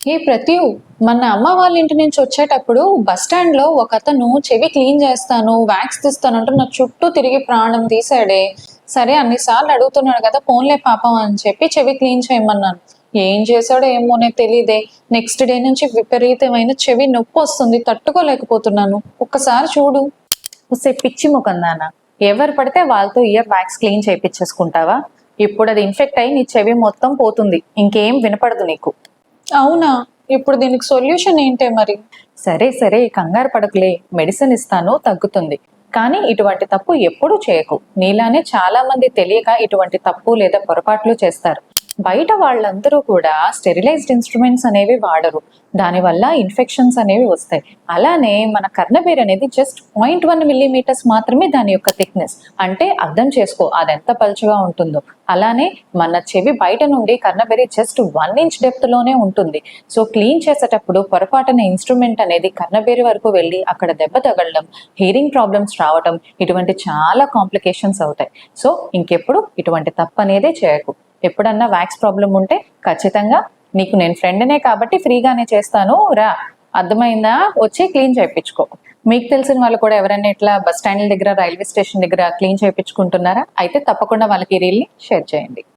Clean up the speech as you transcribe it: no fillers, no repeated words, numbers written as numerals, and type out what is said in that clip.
ఏ ప్రతి మన అమ్మ వాళ్ళ ఇంటి నుంచి వచ్చేటప్పుడు బస్ స్టాండ్ లో ఒక అతను చెవి క్లీన్ చేస్తాను వ్యాక్స్ తీస్తాను అంటూ నా చుట్టూ తిరిగి ప్రాణం తీసాడే. సరే అన్నిసార్లు అడుగుతున్నాడు కదా, పోన్లే పాపం అని చెప్పి చెవి క్లీన్ చేయమన్నాను. ఏం చేశాడో ఏమోనే తెలీదే. నెక్స్ట్ డే నుంచి విపరీతమైన చెవి నొప్పి వస్తుంది, తట్టుకోలేకపోతున్నాను. ఒక్కసారి చూడు. వస్తే పిచ్చి ముఖందానా, ఎవరు పడితే వాళ్ళతో ఇయర్ వ్యాక్స్ క్లీన్ చేయించేసుకుంటావా? ఇప్పుడు అది ఇన్ఫెక్ట్ అయి నీ చెవి మొత్తం పోతుంది, ఇంకేం వినపడదు నీకు. అవునా? ఇప్పుడు దీనికి సొల్యూషన్ ఏంటే మరి? సరే సరే, కంగారు పడకులే, మెడిసిన్ ఇస్తాను, తగ్గుతుంది. కానీ ఇటువంటి తప్పు ఎప్పుడూ చేయకు. నీలానే చాలా మంది తెలియక ఇటువంటి తప్పు లేదా పొరపాట్లు చేస్తారు. బయట వాళ్ళందరూ కూడా స్టెరిలైజ్డ్ ఇన్స్ట్రుమెంట్స్ అనేవి వాడరు, దానివల్ల ఇన్ఫెక్షన్స్ అనేవి వస్తాయి. అలానే మన కర్ణబేర్ అనేది జస్ట్ 0.1 mm మాత్రమే దాని యొక్క థిక్నెస్. అంటే అర్థం చేసుకో అది ఎంత పలుచగా ఉంటుందో. అలానే మన చెవి బయట నుండి కర్ణబేరి జస్ట్ 1 inch డెప్త్ లోనే ఉంటుంది. సో క్లీన్ చేసేటప్పుడు పొరపాటున ఇన్స్ట్రుమెంట్ అనేది కర్ణబేరి వరకు వెళ్ళి అక్కడ దెబ్బ తగలడం, హియరింగ్ ప్రాబ్లమ్స్ రావడం, ఇటువంటి చాలా కాంప్లికేషన్స్ అవుతాయి. సో ఇంకెప్పుడు ఇటువంటి తప్పు అనేదే చేయకు. ఎప్పుడన్నా వ్యాక్స్ ప్రాబ్లం ఉంటే ఖచ్చితంగా నీకు నేను ఫ్రెండ్నే కాబట్టి ఫ్రీగానే చేస్తాను, రా. అర్థమైందా? వచ్చి క్లీన్ చేయించుకో. మీకు తెలిసిన వాళ్ళు కూడా ఎవరైనా ఇట్లా బస్ స్టాండ్ల దగ్గర, రైల్వే స్టేషన్ దగ్గర క్లీన్ చేయించుకుంటున్నారా? అయితే తప్పకుండా వాళ్ళకి ఈ రీల్ని షేర్ చేయండి.